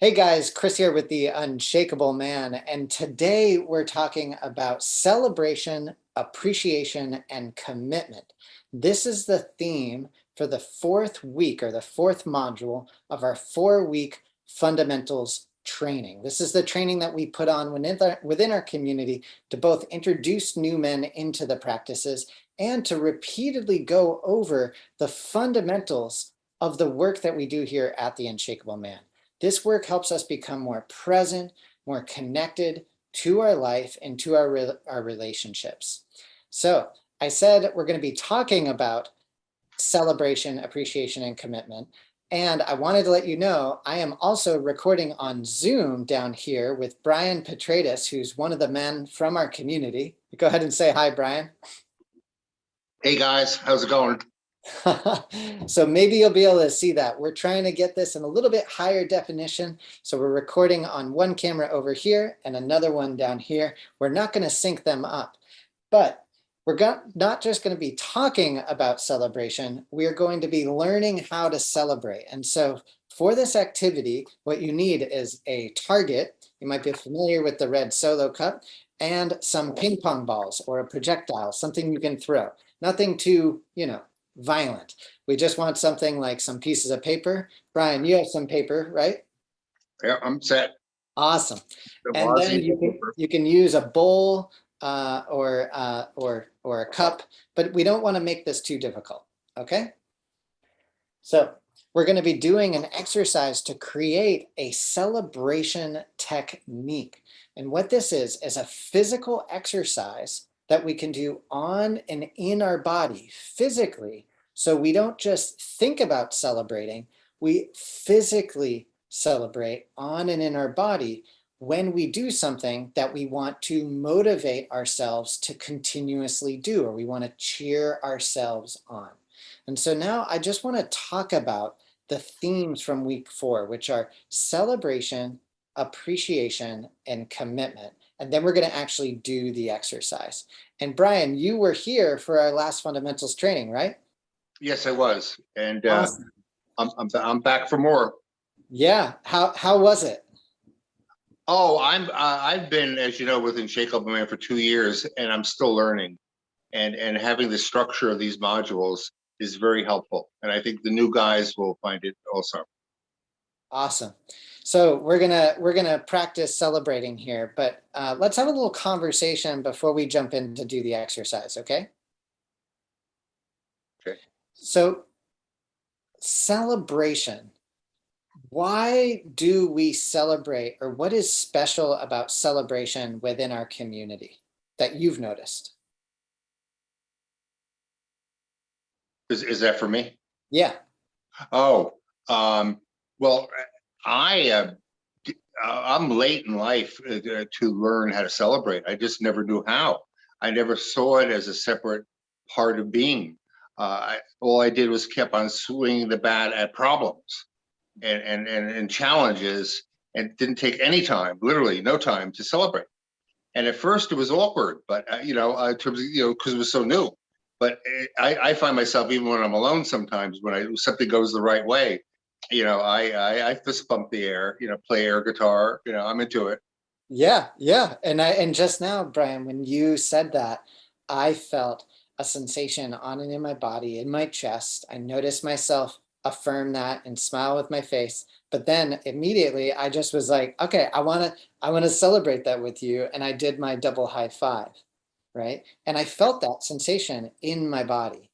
Hey guys, Chris here with the Unshakable Man, and today we're talking about celebration, appreciation, and commitment. This is the theme for the fourth week or the fourth module of our 4-week fundamentals training. This is the training that we put on within our community to both introduce new men into the practices and to repeatedly go over the fundamentals of the work that we do here at the Unshakable Man. This work helps us become more present, more connected to our life and to our relationships. So I said we're going to be talking about celebration, appreciation, and commitment. And I wanted to let you know, I am also recording on Zoom down here with Brian Petratus, who's one of the men from our community. Go ahead and say hi, Brian. Hey guys, how's it going? So maybe you'll be able to see that. We're trying to get this in a little bit higher definition. So we're recording on one camera over here and another one down here. We're not going to sync them up, but we're not just going to be talking about celebration. We're going to be learning how to celebrate. And so for this activity, what you need is a target. You might be familiar with the red solo cup and some ping pong balls or a projectile, something you can throw. Nothing too, violent. We just want something like some pieces of paper. Brian, you have some paper, right? Yeah, I'm set. Awesome. And then you can use a bowl or a cup, but we don't want to make this too difficult. Okay. So we're going to be doing an exercise to create a celebration technique. And what this is a physical exercise that we can do on and in our body physically. So we don't just think about celebrating, we physically celebrate on and in our body when we do something that we want to motivate ourselves to continuously do, or we want to cheer ourselves on. And so now I just want to talk about the themes from week 4, which are celebration, appreciation, and commitment. And then we're going to actually do the exercise. And Brian, you were here for our last fundamentals training, right? Yes, I was, and awesome. I'm back for more. Yeah, how was it? Oh, I've been, as you know, with Unshakable Man for 2 years, and I'm still learning. And having the structure of these modules is very helpful, and I think the new guys will find it also. Awesome. So we're gonna practice celebrating here, but let's have a little conversation before we jump in to do the exercise, okay? Okay. So celebration. Why do we celebrate, or what is special about celebration within our community that you've noticed? Is that for me? Yeah. Oh, well, I'm late in life to learn how to celebrate. I just never knew how. I never saw it as a separate part of being. All I did was kept on swinging the bat at problems and challenges, and didn't take any time, literally no time, to celebrate. And at first it was awkward, but in terms of, because it was so new. But I find myself, even when I'm alone, sometimes when something goes the right way, I fist bump the air, play air guitar, I'm into it. Yeah, yeah. And just now, Brian, when you said that, I felt a sensation on and in my body, in my chest. I noticed myself affirm that and smile with my face. But then immediately I just was like, okay, I wanna celebrate that with you. And I did my double high five, right? And I felt that sensation in my body.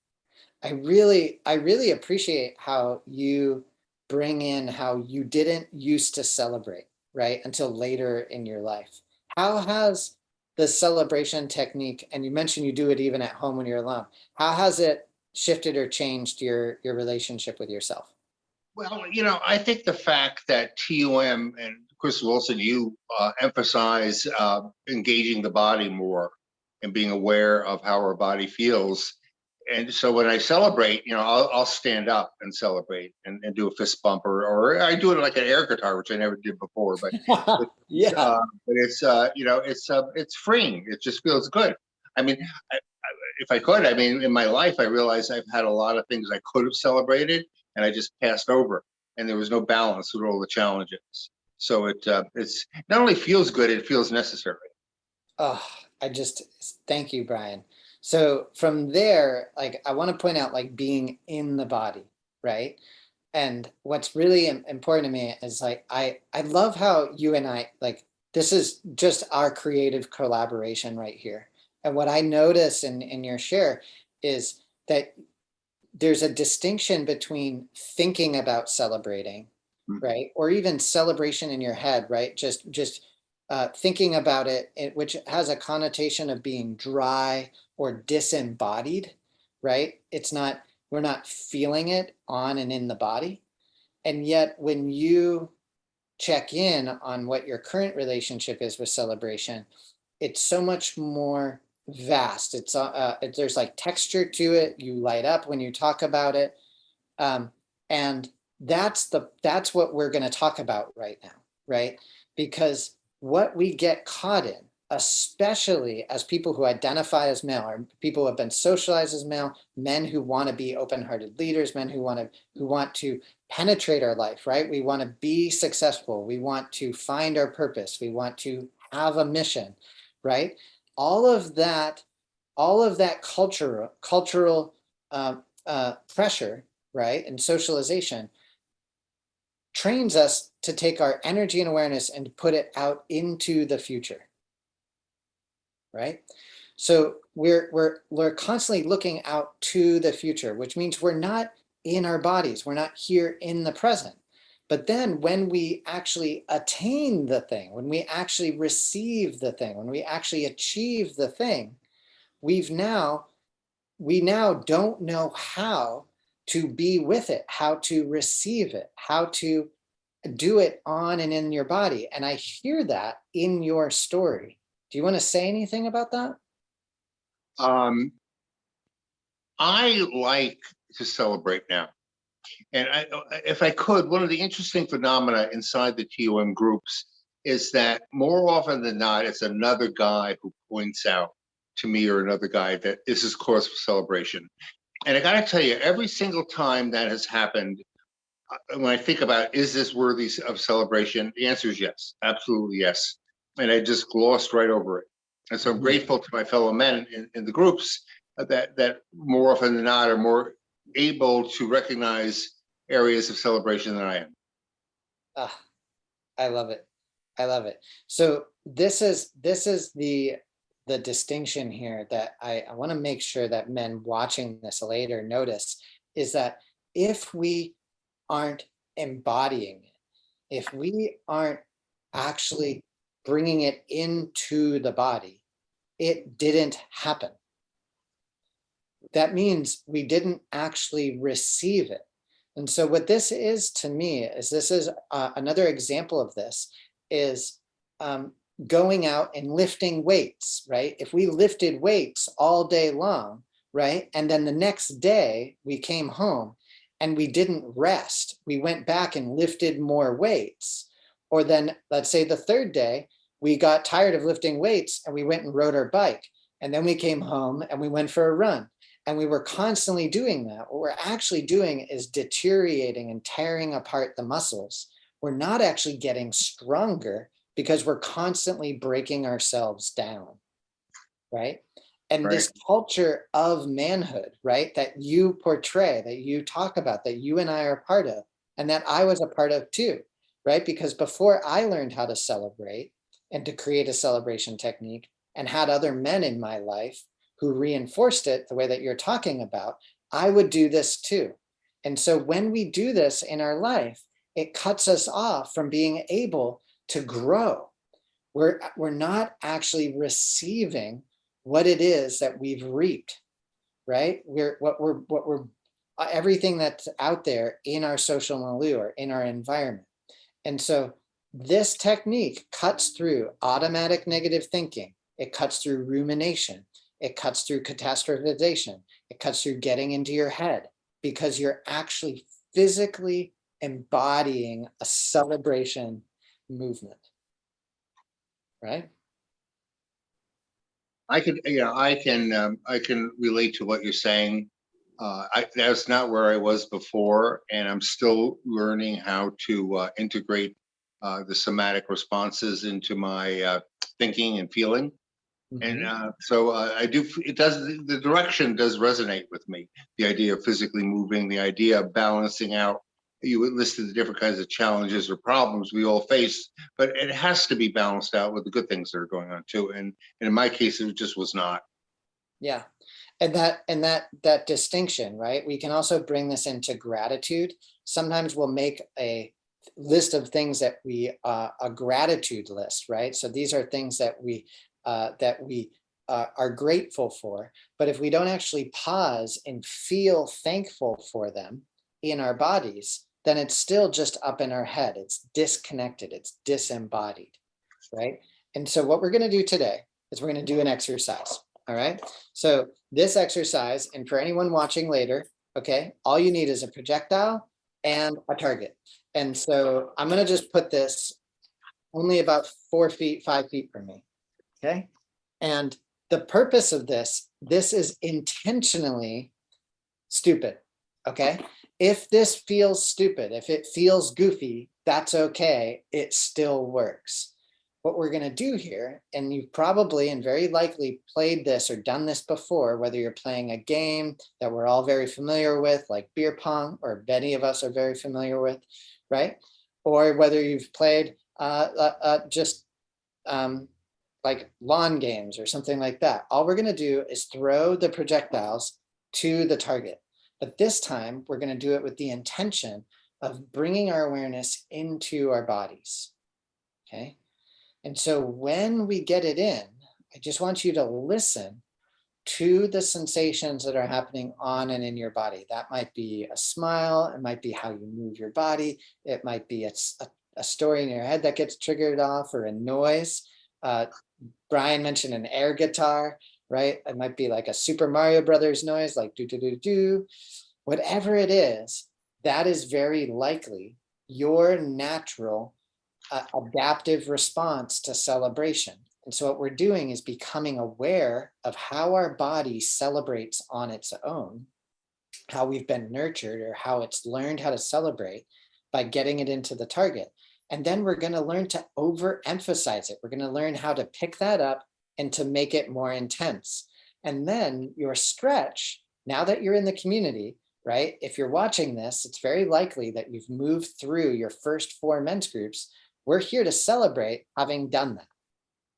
I really appreciate how you bring in how you didn't used to celebrate, right, until later in your life. How has the celebration technique, and you mentioned you do it even at home when you're alone, how has it shifted or changed your relationship with yourself? Well, I think the fact that TUM and Chris Wilson, you emphasize engaging the body more and being aware of how our body feels. And so when I celebrate, I'll stand up and celebrate and do a fist bump, or I do it like an air guitar, which I never did before. But yeah, it's freeing. It just feels good. I mean, if I could, in my life, I realized I've had a lot of things I could have celebrated, and I just passed over, and there was no balance with all the challenges. So it's not only feels good, it feels necessary. Oh, thank you, Brian. So from there, like, I want to point out, like, being in the body, right? And what's really important to me is, like, I love how you and I, like, this is just our creative collaboration right here. And what I notice in your share is that there's a distinction between thinking about celebrating, right? Or even celebration in your head, right? Just thinking about it, which has a connotation of being dry or disembodied, right? We're not feeling it on and in the body. And yet when you check in on what your current relationship is with celebration, it's so much more vast. There's like texture to it. You light up when you talk about it. And that's what we're going to talk about right now, right? Because what we get caught in, especially as people who identify as male, or people who have been socialized as male, men who want to be open-hearted leaders, men who want to penetrate our life, right? We want to be successful. We want to find our purpose. We want to have a mission, right? All of that cultural pressure, right, and socialization trains us to take our energy and awareness and put it out into the future, right? So we're constantly looking out to the future, which means we're not in our bodies, we're not here in the present. But then when we actually attain the thing, when we actually receive the thing, when we actually achieve the thing, we now don't know how to be with it, how to receive it, how to do it on and in your body. And I hear that in your story. Do you want to say anything about that? Um, I like to celebrate now. And if I could, one of the interesting phenomena inside the TUM groups is that more often than not, it's another guy who points out to me or another guy that this is cause for celebration. And I got to tell you, every single time that has happened, when I think about, is this worthy of celebration? The answer is yes, absolutely yes. And I just glossed right over it. And so I'm grateful to my fellow men in the groups that more often than not are more able to recognize areas of celebration than I am. Ah, I love it. I love it. So this is the distinction here that I want to make sure that men watching this later notice, is that if we aren't embodying it, if we aren't actually bringing it into the body, it didn't happen. That means we didn't actually receive it. And so what this is to me is, this is another example of this, is going out and lifting weights, right? If we lifted weights all day long, right? And then the next day we came home and we didn't rest, we went back and lifted more weights. Or then let's say the third day, we got tired of lifting weights and we went and rode our bike. And then we came home and we went for a run. And we were constantly doing that. What we're actually doing is deteriorating and tearing apart the muscles. We're not actually getting stronger because we're constantly breaking ourselves down, right? And Right. this culture of manhood, right, that you portray, that you talk about, that you and I are part of, and that I was a part of too, right? Because before I learned how to celebrate and to create a celebration technique and had other men in my life who reinforced it the way that you're talking about, I would do this too. And so when we do this in our life, it cuts us off from being able to grow. We're not actually receiving what it is that we've reaped, right? Everything that's out there in our social milieu or in our environment. And so this technique cuts through automatic negative thinking. It cuts through rumination. It cuts through catastrophization. It cuts through getting into your head, because you're actually physically embodying a celebration movement, right? I can relate to what you're saying. That's not where I was before, and I'm still learning how to integrate the somatic responses into my thinking and feeling. And so I do, it does, the direction does resonate with me. The idea of physically moving, the idea of balancing out. You listed the different kinds of challenges or problems we all face, but it has to be balanced out with the good things that are going on too. And in my case, it just was not. Yeah. And that distinction, right? We can also bring this into gratitude. Sometimes we'll make a list of things that we, a gratitude list, right? So these are things that we are grateful for. But if we don't actually pause and feel thankful for them in our bodies, then it's still just up in our head. It's disconnected, it's disembodied, right? And so what we're going to do today is we're going to do an exercise. All right. So this exercise, and for anyone watching later, okay, all you need is a projectile and a target. And so I'm going to just put this only about 4 feet, 5 feet from me. Okay. And the purpose of this is intentionally stupid. Okay. If this feels stupid, if it feels goofy, that's okay. It still works. What we're going to do here, and you've probably and very likely played this or done this before, whether you're playing a game that we're all very familiar with, like beer pong, or many of us are very familiar with, right? Or whether you've played just like lawn games or something like that. All we're going to do is throw the projectiles to the target. But this time, we're going to do it with the intention of bringing our awareness into our bodies, okay? And so when we get it in, I just want you to listen to the sensations that are happening on and in your body. That might be a smile. It might be how you move your body. It might be a story in your head that gets triggered off, or a noise. Brian mentioned an air guitar, right? It might be like a Super Mario Brothers noise, like do, do, do, do. Whatever it is, that is very likely your natural adaptive response to celebration. And so what we're doing is becoming aware of how our body celebrates on its own, how we've been nurtured, or how it's learned how to celebrate by getting it into the target. And then we're going to learn to overemphasize it. We're going to learn how to pick that up and to make it more intense. And then your stretch, now that you're in the community, right? If you're watching this, it's very likely that you've moved through your first 4 men's groups. We're here to celebrate having done that,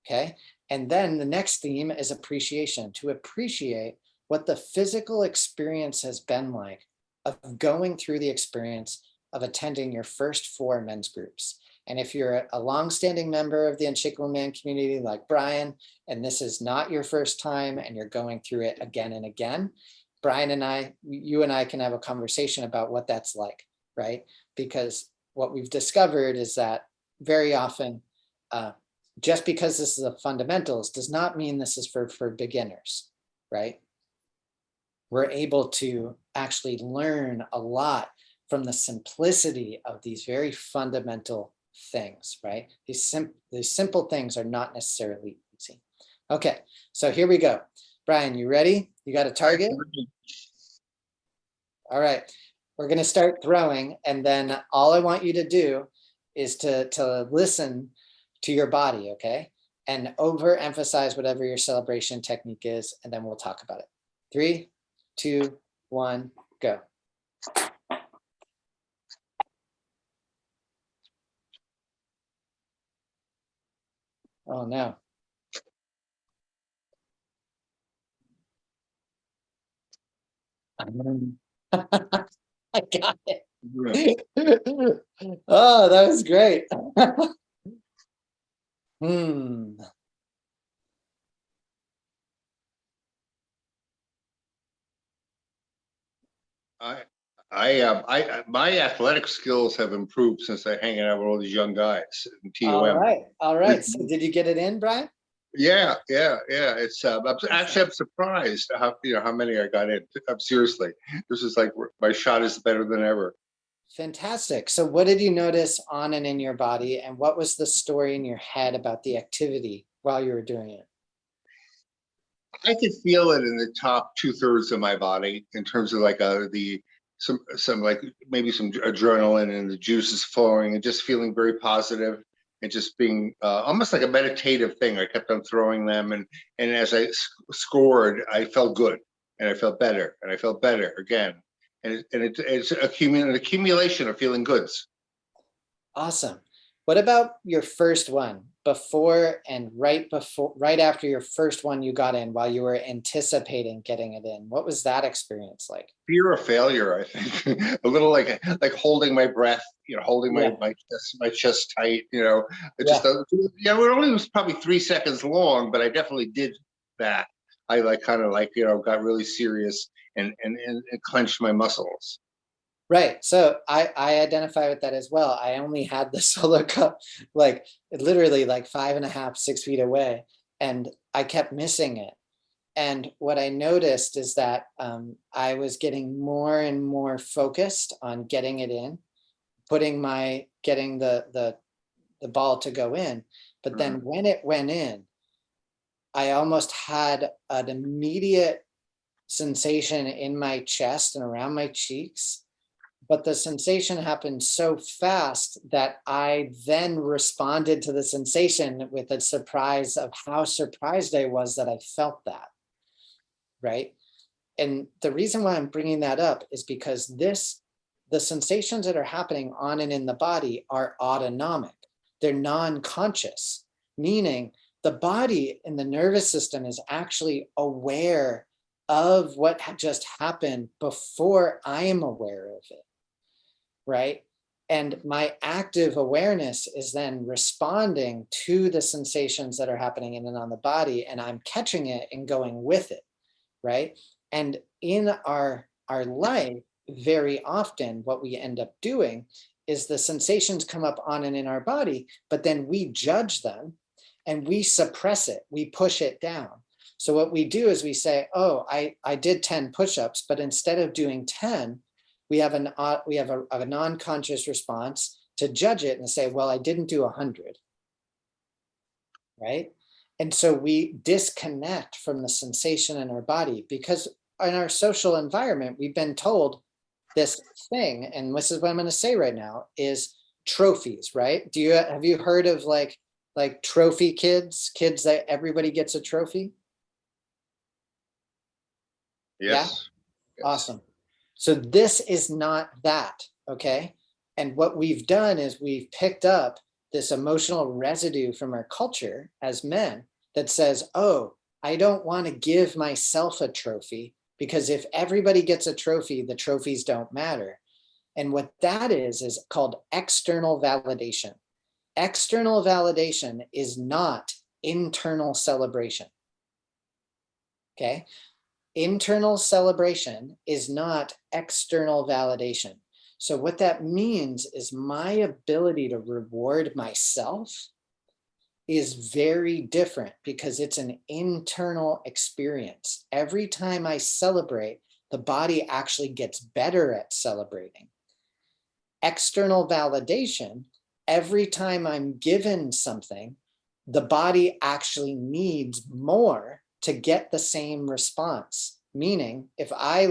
okay? And then the next theme is appreciation, to appreciate what the physical experience has been like of going through the experience of attending your first 4 men's groups. And if you're a longstanding member of the Unshakable Man community like Brian, and this is not your first time and you're going through it again and again, Brian and I, you and I can have a conversation about what that's like, right? Because what we've discovered is that very often, just because this is a fundamentals does not mean this is for beginners, right? We're able to actually learn a lot from the simplicity of these very fundamental things, right? These simple things are not necessarily easy. Okay, so here we go. Brian, you ready? You got a target? All right, we're gonna start throwing, and then all I want you to do is to listen to your body, okay? And overemphasize whatever your celebration technique is, and then we'll talk about it. 3, 2, 1, go. Oh no. I got it. Oh, that was great. My athletic skills have improved since I hanging out with all these young guys in TUM. All right. So did you get it in, Brian? Yeah. It's I'm surprised how many I got in. Seriously, this is like my shot is better than ever. Fantastic. So what did you notice on and in your body, and what was the story in your head about the activity while you were doing it? I could feel it in the top 2/3 of my body in terms of like the some like maybe some adrenaline and the juices flowing and just feeling very positive and just being almost like a meditative thing. I kept on throwing them, and as I scored, I felt good, and I felt better, and I felt better again, and it's an accumulation of feeling goods. Awesome. What about your first one, before and right after your first one you got in, while you were anticipating getting it in? What was that experience like? Fear of failure, I think. A little like holding my breath, holding my chest tight, it just it only was probably 3 seconds long, but I definitely did that. I got really serious and clenched my muscles. Right. So I identify with that as well. I only had the solo cup like literally like 5.5, 6 feet away, and I kept missing it. And what I noticed is that I was getting more and more focused on getting it in, getting the ball to go in. But then when it went in, I almost had an immediate sensation in my chest and around my cheeks. But the sensation happened so fast that I then responded to the sensation with a surprise of how surprised I was that I felt that. Right. And the reason why I'm bringing that up is because the sensations that are happening on and in the body are autonomic. They're non-conscious, meaning the body and the nervous system is actually aware of what just happened before I am aware of it. Right. And my active awareness is then responding to the sensations that are happening in and on the body, and I'm catching it and going with it. Right. And in our life, very often what we end up doing is the sensations come up on and in our body, but then we judge them and we suppress it, we push it down. So what we do is we say, oh, I did 10 push-ups, but instead of doing 10, we have a non-conscious response to judge it and say, well, I didn't do 100. Right. And so we disconnect from the sensation in our body, because in our social environment, we've been told this thing, and this is what I'm going to say right now, is trophies, right? Have you heard of like trophy kids that everybody gets a trophy? Yes. Yeah? Awesome. So this is not that, okay? And what we've done is we've picked up this emotional residue from our culture as men that says, oh, I don't want to give myself a trophy, because if everybody gets a trophy, the trophies don't matter. And what that is called external validation. External validation is not internal celebration. Okay? Internal celebration is not external validation. So what that means is my ability to reward myself is very different, because it's an internal experience. Every time I celebrate, the body actually gets better at celebrating. External validation, every time I'm given something, the body actually needs more to get the same response. Meaning, if I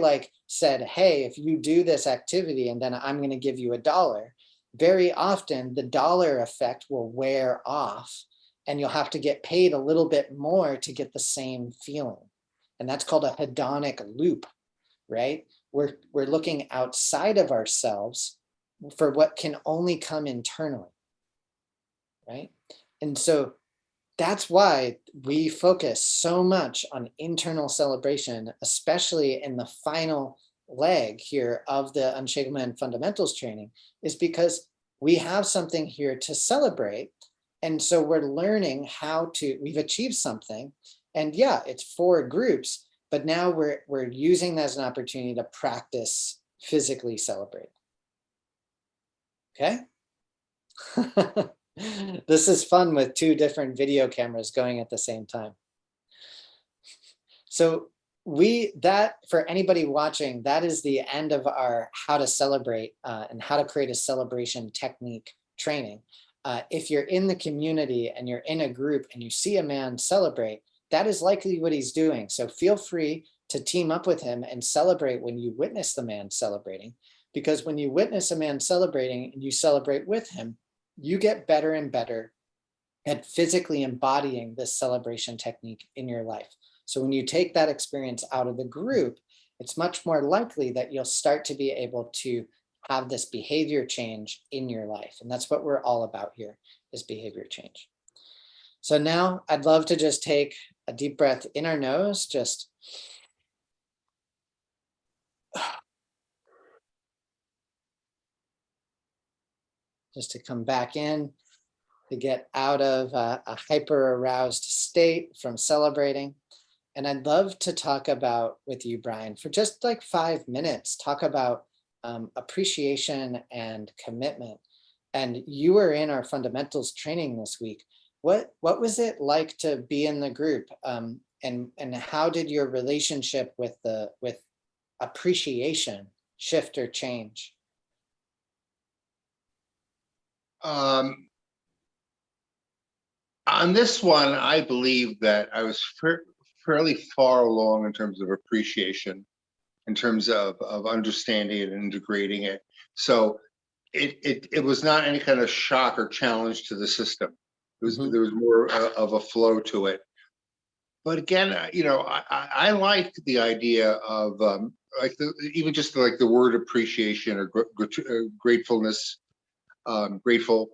said, hey, if you do this activity and then I'm going to give you $1, very often the dollar effect will wear off, and you'll have to get paid a little bit more to get the same feeling. And that's called a hedonic loop, right? We're looking outside of ourselves for what can only come internally, right? And so that's why we focus so much on internal celebration, especially in the final leg here of the Unshakable Man Fundamentals training, is because we have something here to celebrate. And so we're learning we've achieved something. And yeah, it's 4 groups, but now we're using that as an opportunity to practice physically celebrate. Okay. This is fun with 2 different video cameras going at the same time. So for anybody watching, that is the end of our how to celebrate and how to create a celebration technique training. If you're in the community and you're in a group and you see a man celebrate, that is likely what he's doing. So feel free to team up with him and celebrate when you witness the man celebrating. Because when you witness a man celebrating and you celebrate with him, you get better and better at physically embodying this celebration technique in your life. So when you take that experience out of the group, it's much more likely that you'll start to be able to have this behavior change in your life. And that's what we're all about here, is behavior change. So now I'd love to just take a deep breath in our nose, just to come back in, to get out of a hyper aroused state from celebrating. And I'd love to talk about with you, Brian, for just like 5 minutes, talk about appreciation and commitment. And you were in our fundamentals training this week. What was it like to be in the group? And how did your relationship with appreciation shift or change? On this one, I believe that I was fairly far along in terms of appreciation, in terms of understanding it and integrating it. So it was not any kind of shock or challenge to the system. It was there was more of a flow to it. But again, I like the idea of like even just like the word appreciation or gratefulness, grateful,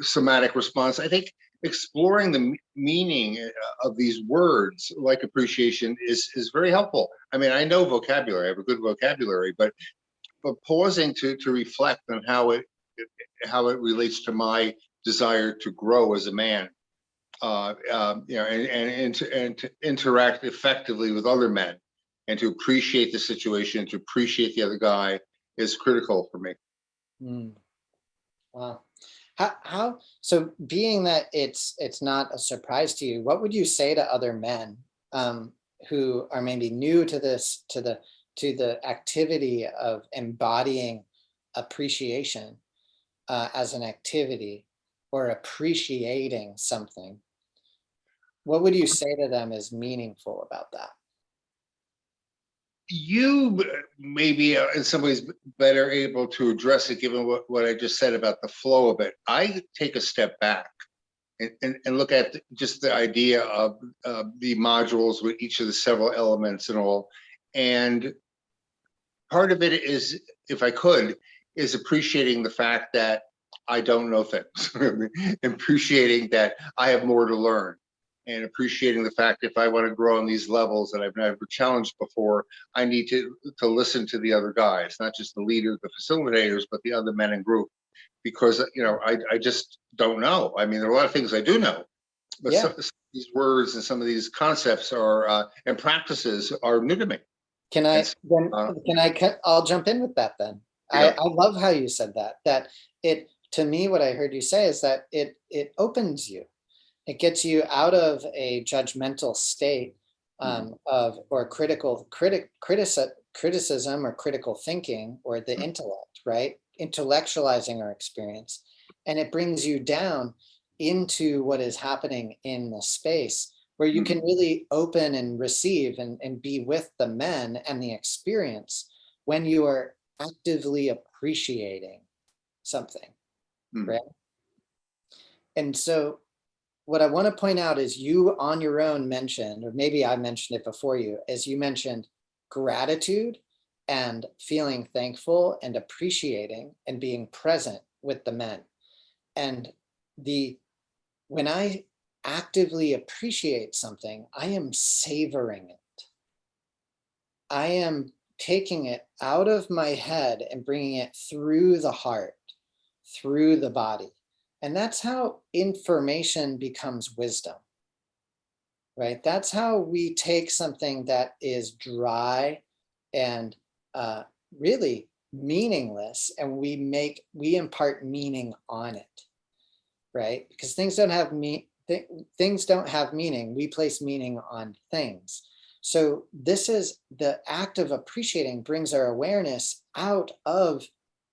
somatic response. I think exploring the meaning of these words like appreciation is very helpful. I mean, I know vocabulary, I have a good vocabulary, but pausing to reflect on how it relates to my desire to grow as a man, and to interact effectively with other men, and to appreciate the situation, to appreciate the other guy is critical for me. Wow. How so, being that it's not a surprise to you, what would you say to other men who are maybe new to this, to the activity of embodying appreciation as an activity, or appreciating something? What would you say to them is meaningful about that? You maybe in some ways better able to address it, given what I just said about the flow of it. I take a step back and look at just the idea of the modules with each of the several elements and all. And part of it is, if I could, is appreciating the fact that I don't know things, appreciating that I have more to learn, and appreciating the fact if I want to grow on these levels that I've never challenged before, I need to listen to the other guys, not just the leaders, the facilitators, but the other men in group, because I just don't know. I mean, there are a lot of things I do know, but some of these words and some of these concepts are and practices are new to me. I'll jump in with that then. Yeah. I love how you said that to me, what I heard you say is that it opens you. It gets you out of a judgmental state of or criticism or critical thinking, or the intellect, right? Intellectualizing our experience. And it brings you down into what is happening in the space, where you can really open and receive and be with the men and the experience when you are actively appreciating something, right? And so what I want to point out is, you on your own mentioned, or maybe I mentioned it before you, as you mentioned gratitude and feeling thankful and appreciating and being present with the men. And when I actively appreciate something, I am savoring it. I am taking it out of my head and bringing it through the heart, through the body. And that's how information becomes wisdom, right? That's how we take something that is dry and really meaningless, and we impart meaning on it, right? Because things don't have meaning. We place meaning on things. So this is the act of appreciating, brings our awareness out of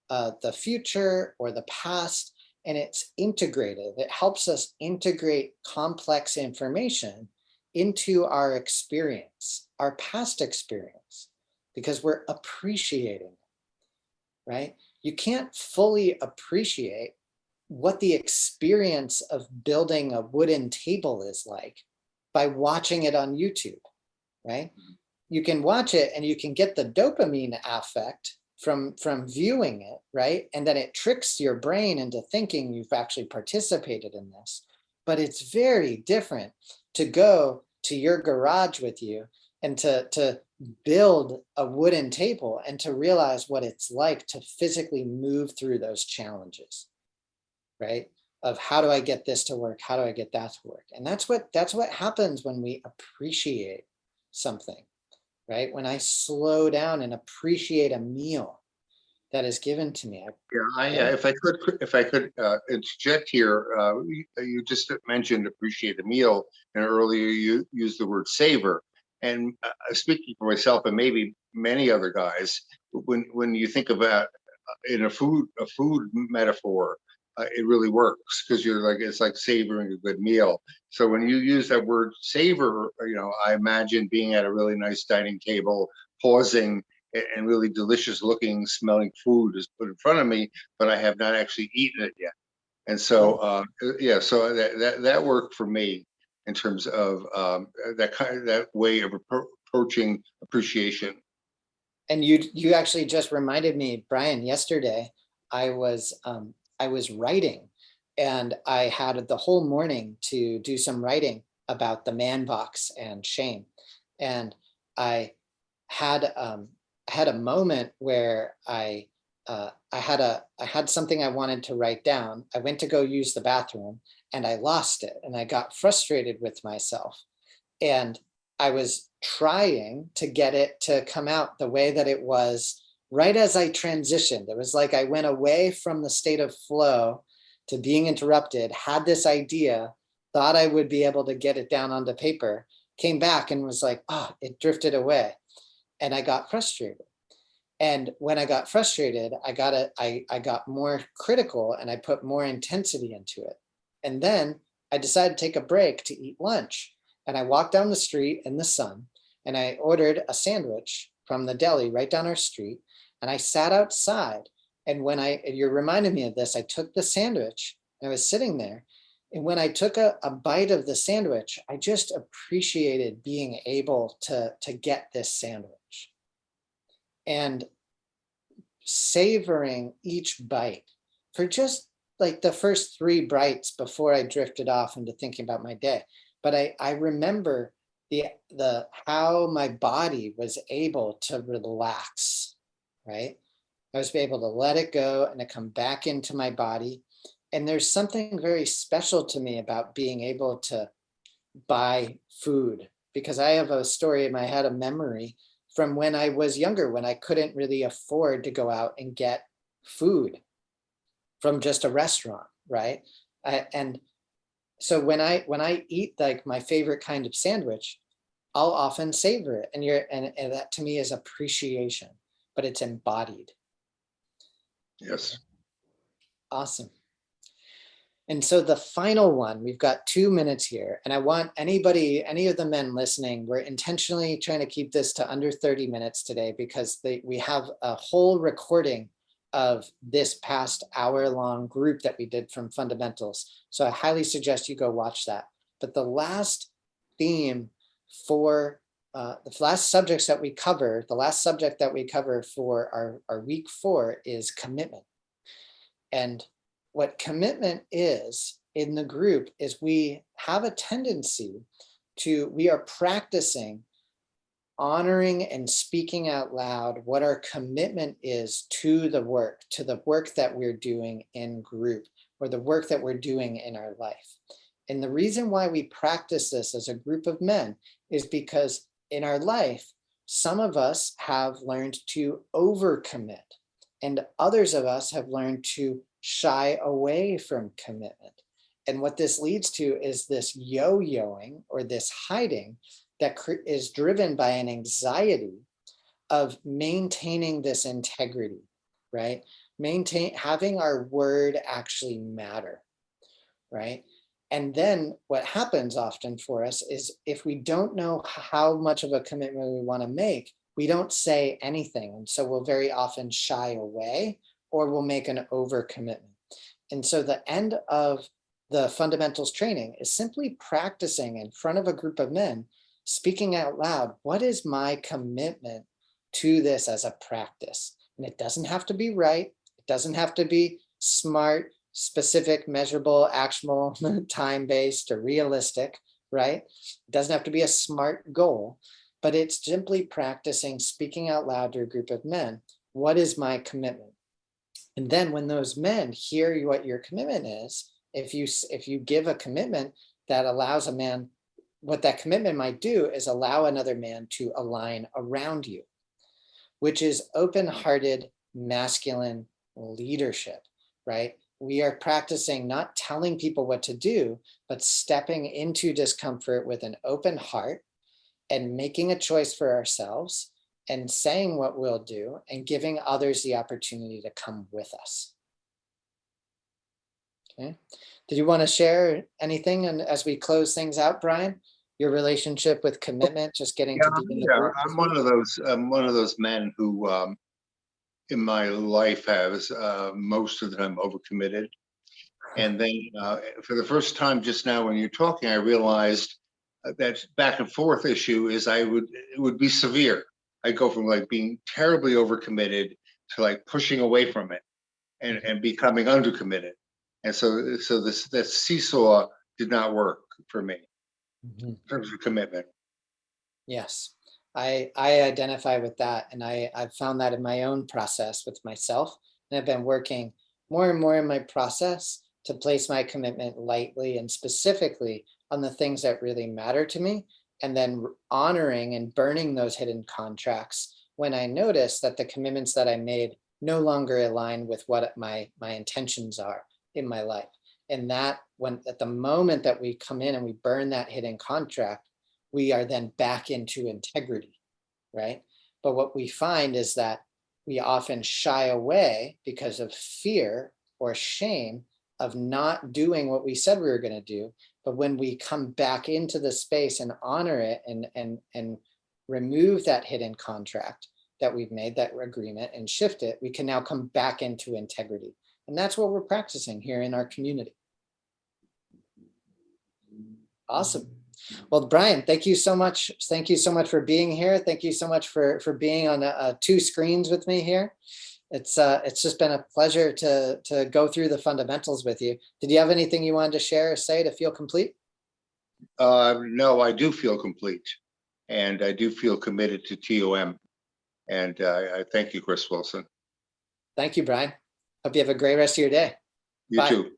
the future or the past, and it's integrative. It helps us integrate complex information into our experience, our past experience, because we're appreciating, right? You can't fully appreciate what the experience of building a wooden table is like by watching it on YouTube, right? You can watch it and you can get the dopamine affect from viewing it, right? And then it tricks your brain into thinking you've actually participated in this. But it's very different to go to your garage with you and to build a wooden table and to realize what it's like to physically move through those challenges, right? Of how do I get this to work? How do I get that to work? And that's what happens when we appreciate something, right? When I slow down and appreciate a meal that is given to me. If I could interject here, you just mentioned appreciate a meal, and earlier you used the word savor. And speaking for myself and maybe many other guys, when you think about in a food metaphor, it really works because it's like savoring a good meal. So when you use that word savor, I imagine being at a really nice dining table, pausing, and really delicious looking, smelling food is put in front of me, but I have not actually eaten it yet. And so, so that worked for me in terms of that way of approaching appreciation. And you actually just reminded me, Brian, yesterday I was writing, and I had the whole morning to do some writing about the man box and shame. And I had a moment where I had something I wanted to write down. I went to go use the bathroom and I lost it, and I got frustrated with myself. And I was trying to get it to come out the way that it was right as I transitioned. It was like I went away from the state of flow to being interrupted, had this idea, thought I would be able to get it down onto paper, came back and was like, oh, it drifted away. And I got frustrated. And when I got frustrated, I got more critical and I put more intensity into it. And then I decided to take a break to eat lunch. And I walked down the street in the sun and I ordered a sandwich from the deli right down our street. And I sat outside. And when you reminded me of this, I took the sandwich and I was sitting there. And when I took a bite of the sandwich, I just appreciated being able to get this sandwich and savoring each bite for just like the first 3 bites before I drifted off into thinking about my day. But I remember the how my body was able to relax, right? I was able to let it go and to come back into my body. And there's something very special to me about being able to buy food, because I have a story in my head, a memory from when I was younger, when I couldn't really afford to go out and get food from just a restaurant, right? And so when I eat like my favorite kind of sandwich, I'll often savor it, and that to me is appreciation, but it's embodied. Yes. Awesome. And so the final one, we've got 2 minutes here, and I want any of the men listening, we're intentionally trying to keep this to under 30 minutes today because we have a whole recording of this past hour-long group that we did from Fundamentals. So I highly suggest you go watch that. But the last theme for the last subjects that we cover, the last subject that we cover for our week 4 is commitment. And what commitment is in the group is we have a tendency we are practicing honoring and speaking out loud what our commitment is to the work that we're doing in group, or the work that we're doing in our life. And the reason why we practice this as a group of men is because in our life, some of us have learned to overcommit, and others of us have learned to shy away from commitment. And what this leads to is this yo-yoing, or this hiding, that is driven by an anxiety of maintaining this integrity, right? Having our word actually matter, right? And then what happens often for us is if we don't know how much of a commitment we want to make, we don't say anything. And so we'll very often shy away or we'll make an overcommitment. And so the end of the fundamentals training is simply practicing in front of a group of men, speaking out loud, what is my commitment to this as a practice? And it doesn't have to be right. It doesn't have to be smart, specific, measurable, actionable, time-based, or realistic, right? It doesn't have to be a smart goal, but it's simply practicing speaking out loud to a group of men. What is my commitment? And then when those men hear what your commitment is, if you give a commitment that allows a man, what that commitment might do is allow another man to align around you, which is open-hearted masculine leadership, right? We are practicing not telling people what to do, but stepping into discomfort with an open heart and making a choice for ourselves and saying what we'll do and giving others the opportunity to come with us. Okay. Did you want to share anything and as we close things out, Brian? Your relationship with commitment, just getting to be in the group? I'm one of those men who in my life has most of the time overcommitted. And then for the first time just now when you're talking, I realized that back and forth issue is it would be severe. I go from like being terribly overcommitted to like pushing away from it and becoming undercommitted. And so that seesaw did not work for me in terms of commitment. Yes, I identify with that. And I've found that in my own process with myself. And I've been working more and more in my process to place my commitment lightly and specifically on the things that really matter to me. And then honoring and burning those hidden contracts when I notice that the commitments that I made no longer align with what my intentions are in my life. And that when at the moment that we come in and we burn that hidden contract, we are then back into integrity, right? But what we find is that we often shy away because of fear or shame of not doing what we said we were going to do. But when we come back into the space and honor it and remove that hidden contract that we've made, that agreement, and shift it, we can now come back into integrity. And that's what we're practicing here in our community. Awesome. Well, Brian, thank you so much. Thank you so much for being here. Thank you so much for being on two screens with me here. It's just been a pleasure to go through the fundamentals with you. Did you have anything you wanted to share or say to feel complete? No, I do feel complete, and I do feel committed to TUM. And I thank you, Chris Wilson. Thank you, Brian. Hope you have a great rest of your day. You Bye. too.